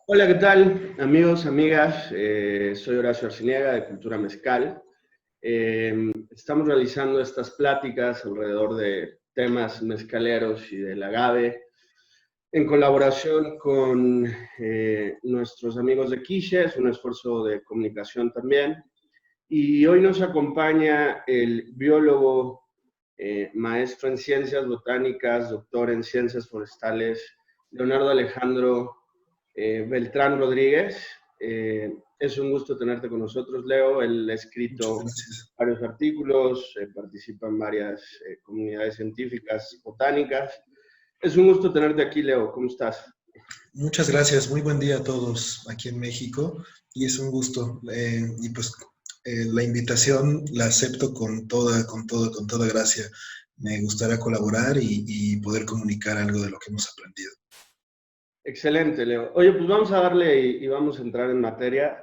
Hola, ¿qué tal? Amigos, amigas, soy Horacio Arciniega de Cultura Mezcal. Estamos realizando estas pláticas alrededor de temas mezcaleros y del agave en colaboración con nuestros amigos de Quiche, es un esfuerzo de comunicación también. Y hoy nos acompaña el biólogo, maestro en ciencias botánicas, doctor en ciencias forestales, Leonardo Alejandro Beltrán Rodríguez. Es un gusto tenerte con nosotros, Leo. Él ha Muchas escrito gracias. varios artículos, participa en varias comunidades científicas botánicas. Es un gusto tenerte aquí, Leo. ¿Cómo estás? Muchas gracias. Muy buen día a todos aquí en México y es un gusto. Y pues la invitación la acepto con toda gracia. Me gustaría colaborar y poder comunicar algo de lo que hemos aprendido. Excelente, Leo. Oye, pues vamos a darle y vamos a entrar en materia.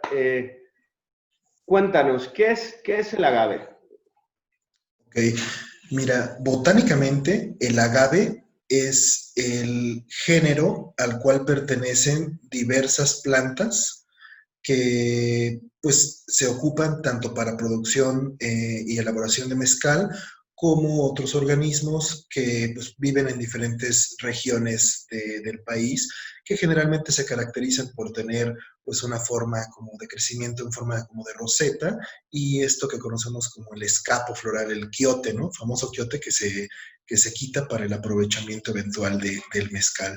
Cuéntanos, qué es el agave? Ok, mira, botánicamente el agave es el género al cual pertenecen diversas plantas que pues se ocupan tanto para producción y elaboración de mezcal como otros organismos que pues, viven en diferentes regiones del país que generalmente se caracterizan por tener pues una forma como de crecimiento en forma como de roseta y esto que conocemos como el escapo floral, el quiote, ¿no? Famoso quiote que se quita para el aprovechamiento eventual del mezcal.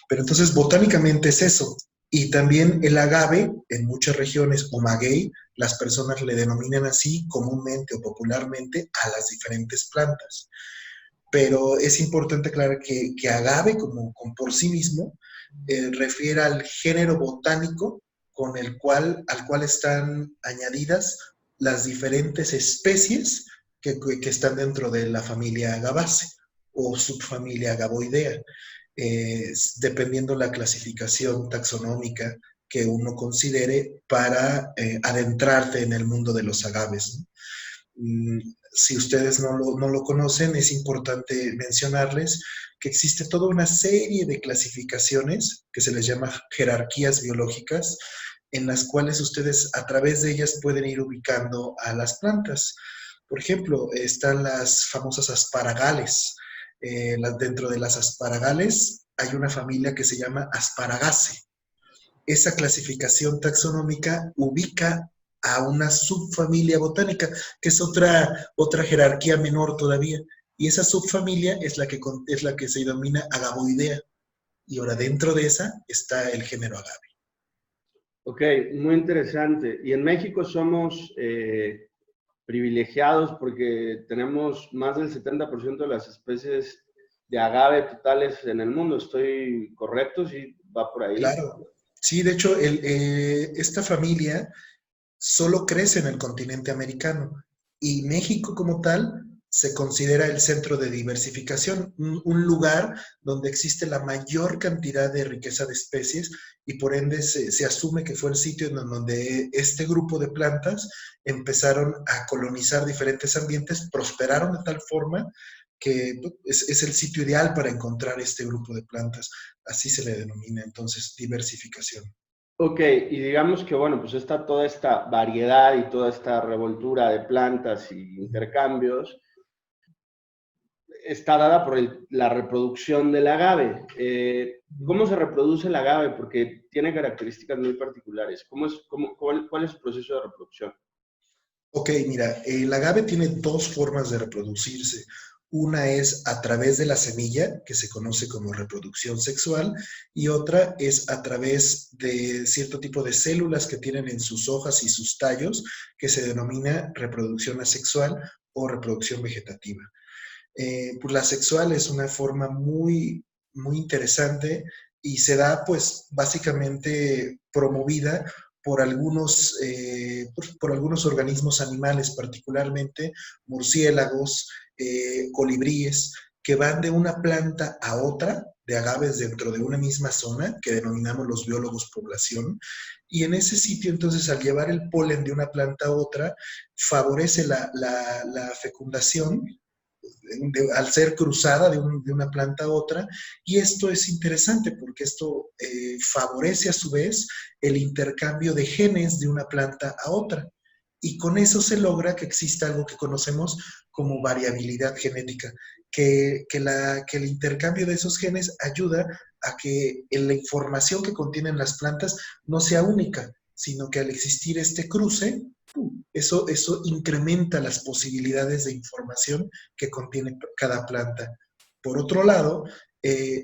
Pero entonces botánicamente es eso. Y también el agave, en muchas regiones, o maguey, las personas le denominan así comúnmente o popularmente a las diferentes plantas. Pero es importante aclarar que agave, como por sí mismo, refiere al género botánico al cual están añadidas las diferentes especies que están dentro de la familia Agabaceae o subfamilia Agavoidea, dependiendo la clasificación taxonómica que uno considere para adentrarte en el mundo de los agaves, ¿no? Si ustedes no lo conocen, es importante mencionarles que existe toda una serie de clasificaciones que se les llama jerarquías biológicas, en las cuales ustedes a través de ellas pueden ir ubicando a las plantas. Por ejemplo, están las famosas asparagales. Dentro de las asparagales hay una familia que se llama Asparagaceae. Esa clasificación taxonómica ubica a una subfamilia botánica, que es otra jerarquía menor todavía. Y esa subfamilia es la que se denomina Agavoidea. Y ahora dentro de esa está el género agave. Ok, muy interesante. Y en México somos privilegiados porque tenemos más del 70% de las especies de agave totales en el mundo. ¿Estoy correcto? ¿Sí va por ahí? Claro. Sí, de hecho, esta familia solo crece en el continente americano y México como tal se considera el centro de diversificación, un lugar donde existe la mayor cantidad de riqueza de especies y por ende se asume que fue el sitio en donde este grupo de plantas empezaron a colonizar diferentes ambientes, prosperaron de tal forma que es el sitio ideal para encontrar este grupo de plantas. Así se le denomina entonces diversificación. Ok, y digamos que, bueno, pues está toda esta variedad y toda esta revoltura de plantas y intercambios está dada por la reproducción del agave. ¿Cómo se reproduce el agave? Porque tiene características muy particulares. ¿Cuál es su proceso de reproducción? Ok, mira, el agave tiene dos formas de reproducirse. Una es a través de la semilla, que se conoce como reproducción sexual, y otra es a través de cierto tipo de células que tienen en sus hojas y sus tallos, que se denomina reproducción asexual o reproducción vegetativa. Pues la sexual es una forma muy interesante y se da pues básicamente promovida por algunos organismos animales, particularmente murciélagos, colibríes, que van de una planta a otra, de agaves dentro de una misma zona, que denominamos los biólogos población, y en ese sitio entonces al llevar el polen de una planta a otra, favorece la fecundación al ser cruzada de una planta a otra, y esto es interesante porque esto favorece a su vez el intercambio de genes de una planta a otra, y con eso se logra que exista algo que conocemos como variabilidad genética, que el intercambio de esos genes ayuda a que la información que contienen las plantas no sea única, sino que al existir este cruce, eso incrementa las posibilidades de información que contiene cada planta. Por otro lado,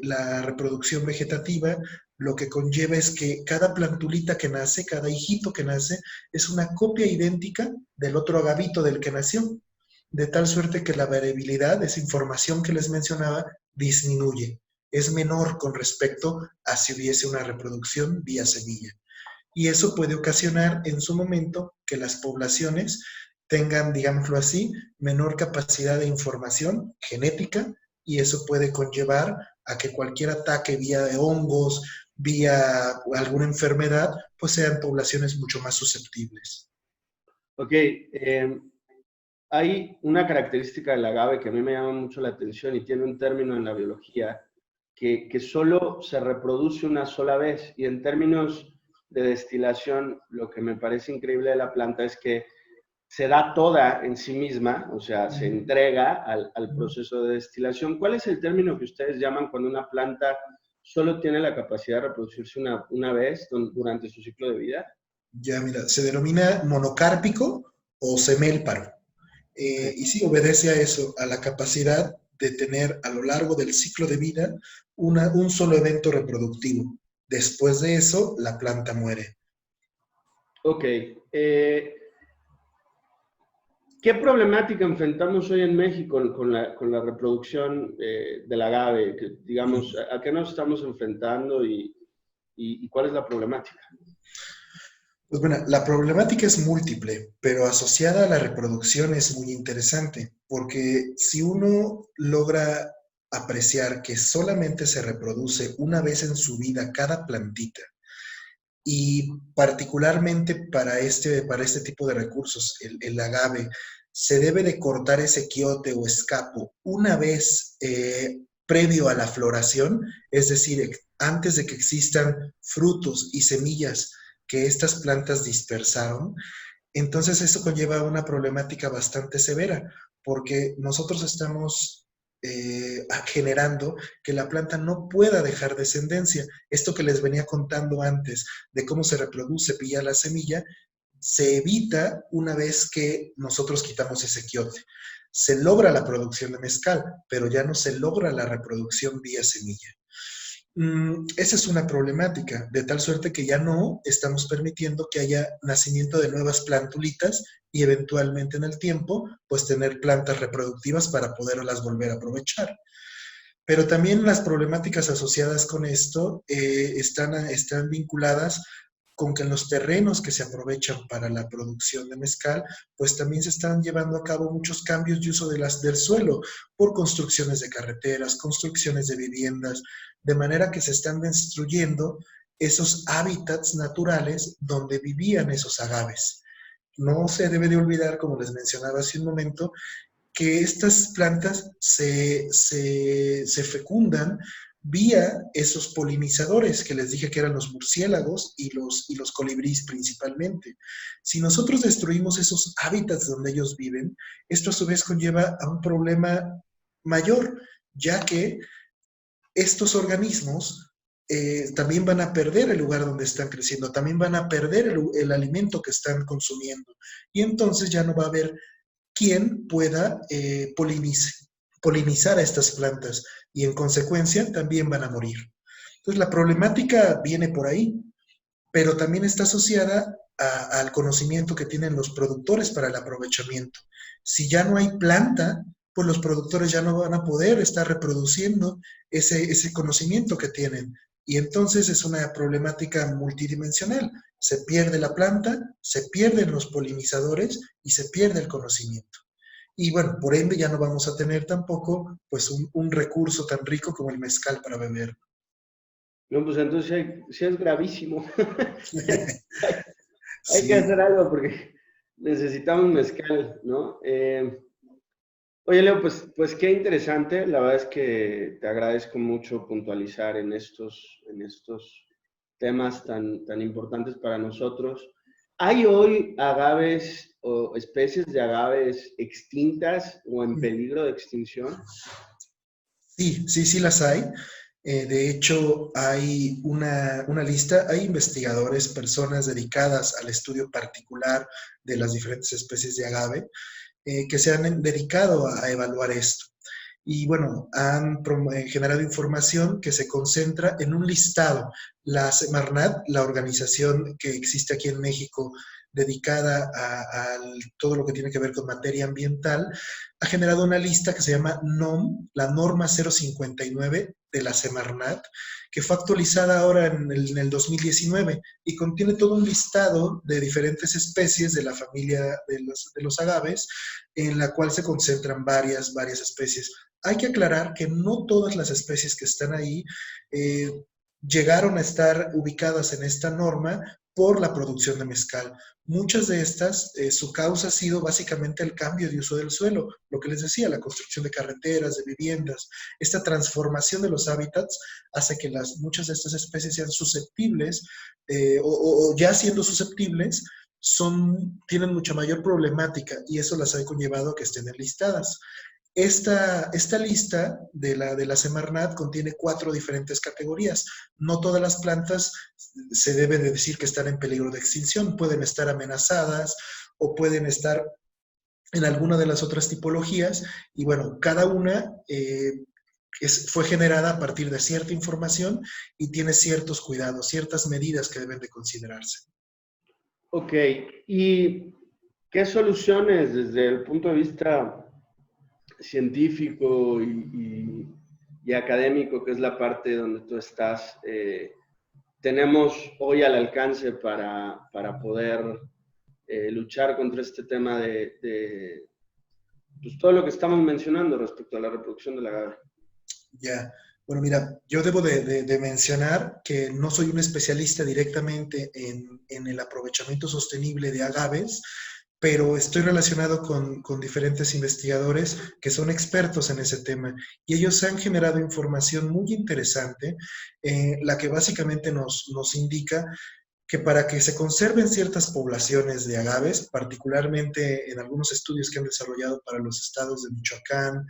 la reproducción vegetativa lo que conlleva es que cada plantulita que nace, cada hijito que nace, es una copia idéntica del otro agavito del que nació, de tal suerte que la variabilidad, esa información que les mencionaba, disminuye. Es menor con respecto a si hubiese una reproducción vía semilla. Y eso puede ocasionar en su momento que las poblaciones tengan, digámoslo así, menor capacidad de información genética, y eso puede conllevar a que cualquier ataque vía de hongos, vía alguna enfermedad, pues sean poblaciones mucho más susceptibles. Ok, hay una característica del agave que a mí me llama mucho la atención y tiene un término en la biología que solo se reproduce una sola vez, y en términos de destilación, lo que me parece increíble de la planta es que se da toda en sí misma, o sea, se entrega al proceso de destilación. ¿Cuál es el término que ustedes llaman cuando una planta solo tiene la capacidad de reproducirse una vez durante su ciclo de vida? Ya, mira, se denomina monocárpico o semélparo. Okay. Y sí, obedece a eso, a la capacidad de tener a lo largo del ciclo de vida un solo evento reproductivo. Después de eso, la planta muere. Ok. ¿Qué problemática enfrentamos hoy en México con la reproducción del agave? Digamos, ¿a qué nos estamos enfrentando y cuál es la problemática? Pues bueno, la problemática es múltiple, pero asociada a la reproducción es muy interesante, porque si uno logra apreciar que solamente se reproduce una vez en su vida cada plantita, y particularmente para este tipo de recursos, el agave, se debe de cortar ese quiote o escapo una vez previo a la floración, es decir, antes de que existan frutos y semillas que estas plantas dispersaron. Entonces eso conlleva una problemática bastante severa, porque nosotros estamos generando que la planta no pueda dejar descendencia. Esto que les venía contando antes de cómo se reproduce vía la semilla, se evita una vez que nosotros quitamos ese quiote. Se logra la producción de mezcal, pero ya no se logra la reproducción vía semilla. Esa es una problemática, de tal suerte que ya no estamos permitiendo que haya nacimiento de nuevas plantulitas y eventualmente en el tiempo, pues tener plantas reproductivas para poderlas volver a aprovechar. Pero también las problemáticas asociadas con esto están vinculadas con que en los terrenos que se aprovechan para la producción de mezcal, pues también se están llevando a cabo muchos cambios de uso del suelo por construcciones de carreteras, construcciones de viviendas, de manera que se están destruyendo esos hábitats naturales donde vivían esos agaves. No se debe de olvidar, como les mencionaba hace un momento, que estas plantas se fecundan vía esos polinizadores que les dije que eran los murciélagos y los colibríes principalmente. Si nosotros destruimos esos hábitats donde ellos viven, esto a su vez conlleva a un problema mayor, ya que estos organismos también van a perder el lugar donde están creciendo, también van a perder el alimento que están consumiendo. Y entonces ya no va a haber quien pueda polinizar a estas plantas, y en consecuencia también van a morir. Entonces la problemática viene por ahí, pero también está asociada al conocimiento que tienen los productores para el aprovechamiento. Si ya no hay planta, pues los productores ya no van a poder estar reproduciendo ese conocimiento que tienen. Y entonces es una problemática multidimensional. Se pierde la planta, se pierden los polinizadores y se pierde el conocimiento. Y bueno, por ende ya no vamos a tener tampoco pues un recurso tan rico como el mezcal para beber. No, pues entonces sí es gravísimo. hay, hay que Sí, hacer algo porque necesitamos mezcal, ¿no? Oye, Leo, pues qué interesante. La verdad es que te agradezco mucho puntualizar en estos temas tan importantes para nosotros. ¿Hay hoy agaves o especies de agaves extintas o en peligro de extinción? Sí, sí, sí las hay. De hecho, hay una lista, hay investigadores, personas dedicadas al estudio particular de las diferentes especies de agave, que se han dedicado a evaluar esto. Y bueno, han generado información que se concentra en un listado. La Semarnat, la organización que existe aquí en México dedicada a todo lo que tiene que ver con materia ambiental, ha generado una lista que se llama NOM, la norma 059 de la Semarnat, que fue actualizada ahora en el 2019 y contiene todo un listado de diferentes especies de la familia de los agaves, en la cual se concentran varias especies. Hay que aclarar que no todas las especies que están ahí eh, llegaron a estar ubicadas en esta norma por la producción de mezcal. Muchas de estas, su causa ha sido básicamente el cambio de uso del suelo, lo que les decía, la construcción de carreteras, de viviendas. Esta transformación de los hábitats hace que muchas de estas especies sean susceptibles o ya siendo susceptibles, tienen mucha mayor problemática y eso las ha conllevado a que estén enlistadas. Esta lista de la Semarnat contiene 4 diferentes categorías. No todas las plantas se debe de decir que están en peligro de extinción, pueden estar amenazadas o pueden estar en alguna de las otras tipologías y bueno, cada una fue generada a partir de cierta información y tiene ciertos cuidados, ciertas medidas que deben de considerarse. Ok, ¿y qué soluciones desde el punto de vista científico y académico, que es la parte donde tú estás, tenemos hoy al alcance para poder luchar contra este tema de pues, todo lo que estamos mencionando respecto a la reproducción del agave? Ya, bueno, mira, yo debo de mencionar que no soy un especialista directamente en el aprovechamiento sostenible de agaves, pero estoy relacionado con diferentes investigadores que son expertos en ese tema y ellos han generado información muy interesante, la que básicamente nos indica que para que se conserven ciertas poblaciones de agaves, particularmente en algunos estudios que han desarrollado para los estados de Michoacán,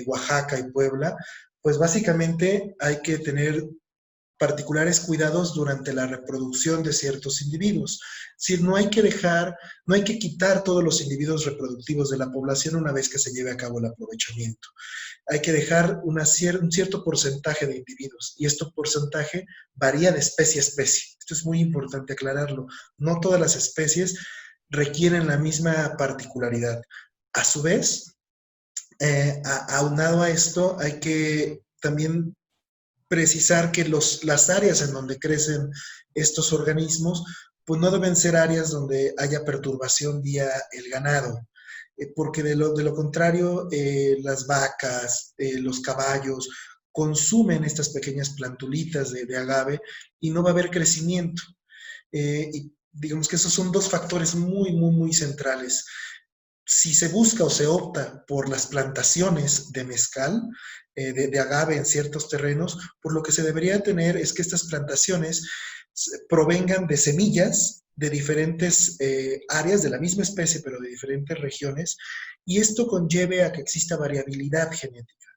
Oaxaca y Puebla, pues básicamente hay que tener particulares cuidados durante la reproducción de ciertos individuos. Es decir, no hay que quitar todos los individuos reproductivos de la población una vez que se lleve a cabo el aprovechamiento. Hay que dejar un cierto porcentaje de individuos y este porcentaje varía de especie a especie. Esto es muy importante aclararlo. No todas las especies requieren la misma particularidad. A su vez, aunado a esto, hay que también precisar que las áreas en donde crecen estos organismos, pues no deben ser áreas donde haya perturbación vía el ganado, porque de lo contrario, las vacas, los caballos, consumen estas pequeñas plantulitas de agave y no va a haber crecimiento. Y digamos que esos son dos factores muy centrales. Si se busca o se opta por las plantaciones de mezcal, de agave en ciertos terrenos, por lo que se debería tener es que estas plantaciones provengan de semillas de diferentes áreas de la misma especie, pero de diferentes regiones, y esto conlleve a que exista variabilidad genética.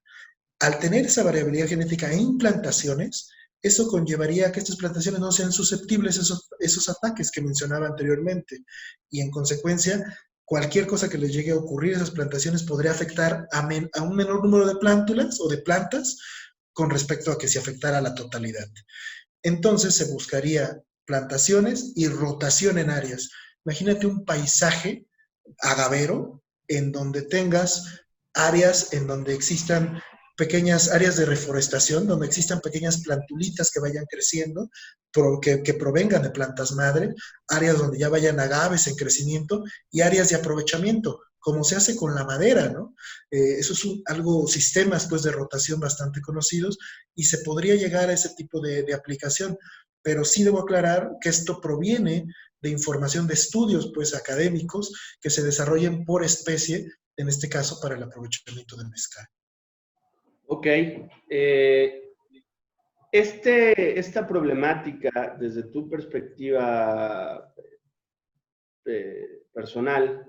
Al tener esa variabilidad genética en plantaciones, eso conllevaría a que estas plantaciones no sean susceptibles a esos ataques que mencionaba anteriormente, y en consecuencia, cualquier cosa que les llegue a ocurrir a esas plantaciones podría afectar a un menor número de plántulas o de plantas con respecto a que se afectara a la totalidad. Entonces se buscaría plantaciones y rotación en áreas. Imagínate un paisaje agavero en donde tengas áreas en donde existan pequeñas áreas de reforestación, donde existan pequeñas plantulitas que vayan creciendo, que provengan de plantas madre, áreas donde ya vayan agaves en crecimiento y áreas de aprovechamiento, como se hace con la madera, ¿no? Eso es sistemas pues de rotación bastante conocidos y se podría llegar a ese tipo de aplicación, pero sí debo aclarar que esto proviene de información de estudios pues, académicos que se desarrollen por especie, en este caso para el aprovechamiento del mezcal. Ok. Esta problemática, desde tu perspectiva personal,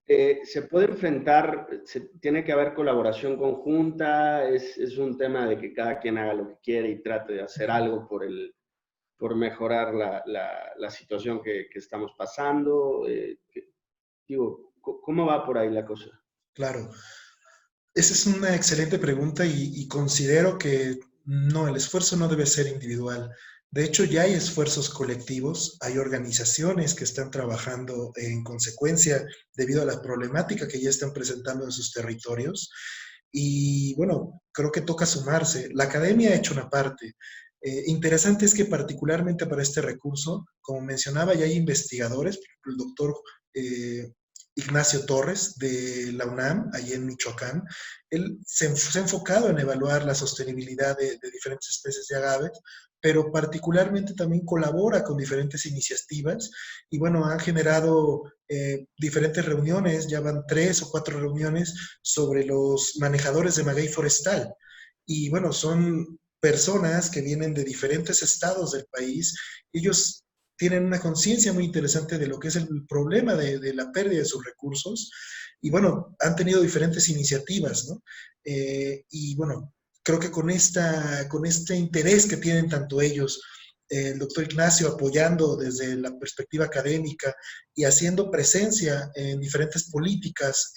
¿se puede enfrentar, tiene que haber colaboración conjunta? ¿Es un tema de que cada quien haga lo que quiere y trate de hacer algo por mejorar la situación que estamos pasando? Digo, ¿cómo va por ahí la cosa? Claro, esa es una excelente pregunta y considero que no, el esfuerzo no debe ser individual. De hecho, ya hay esfuerzos colectivos, hay organizaciones que están trabajando en consecuencia debido a la problemática que ya están presentando en sus territorios. Y bueno, creo que toca sumarse. La academia ha hecho una parte. Interesante es que particularmente para este recurso, como mencionaba, ya hay investigadores, por ejemplo, el doctor Ignacio Torres de la UNAM, allí en Michoacán. Él se ha enfocado en evaluar la sostenibilidad de diferentes especies de agaves, pero particularmente también colabora con diferentes iniciativas y bueno, han generado diferentes reuniones, ya van 3 o 4 reuniones sobre los manejadores de maguey forestal. Y bueno, son personas que vienen de diferentes estados del país. Ellos tienen una conciencia muy interesante de lo que es el problema de la pérdida de sus recursos y bueno, han tenido diferentes iniciativas, ¿no? Y bueno, creo que con este interés que tienen tanto ellos, el doctor Ignacio apoyando desde la perspectiva académica y haciendo presencia en diferentes políticas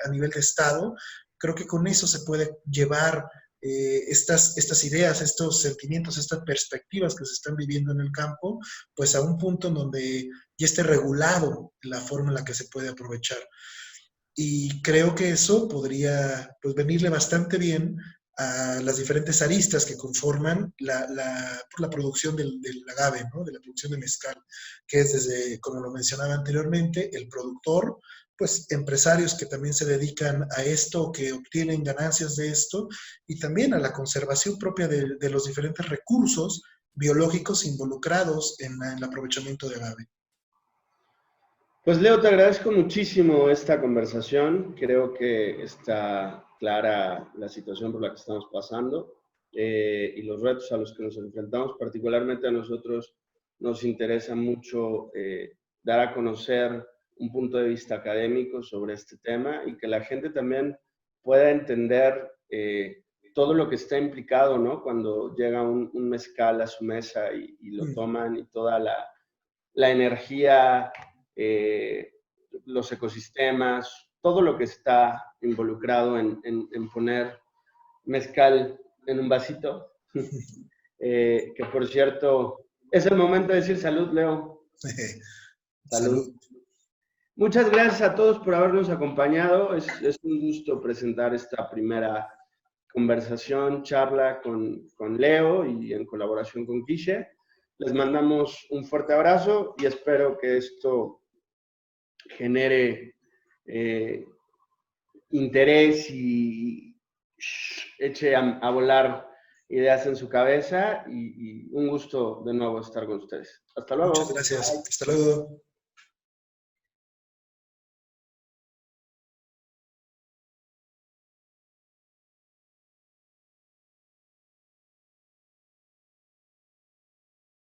a nivel de Estado, creo que con eso se puede llevar estas ideas, estos sentimientos, estas perspectivas que se están viviendo en el campo, pues a un punto en donde ya esté regulado la forma en la que se puede aprovechar. Y creo que eso podría pues, venirle bastante bien a las diferentes aristas que conforman la producción del agave, ¿no? De la producción de mezcal, que es desde, como lo mencionaba anteriormente, el productor, pues empresarios que también se dedican a esto, que obtienen ganancias de esto, y también a la conservación propia de los diferentes recursos biológicos involucrados en el aprovechamiento de agave. Pues Leo, te agradezco muchísimo esta conversación. Creo que está clara la situación por la que estamos pasando y los retos a los que nos enfrentamos. Particularmente a nosotros nos interesa mucho dar a conocer un punto de vista académico sobre este tema y que la gente también pueda entender todo lo que está implicado, ¿no? Cuando llega un mezcal a su mesa y lo toman y toda la energía, los ecosistemas, todo lo que está involucrado en poner mezcal en un vasito. Que por cierto, es el momento de decir salud, Leo. Salud. Salud. Muchas gracias a todos por habernos acompañado. Es un gusto presentar esta primera conversación, charla con Leo y en colaboración con Quiche. Les mandamos un fuerte abrazo y espero que esto genere interés y eche a volar ideas en su cabeza y un gusto de nuevo estar con ustedes. Hasta luego. Muchas gracias. Hasta luego.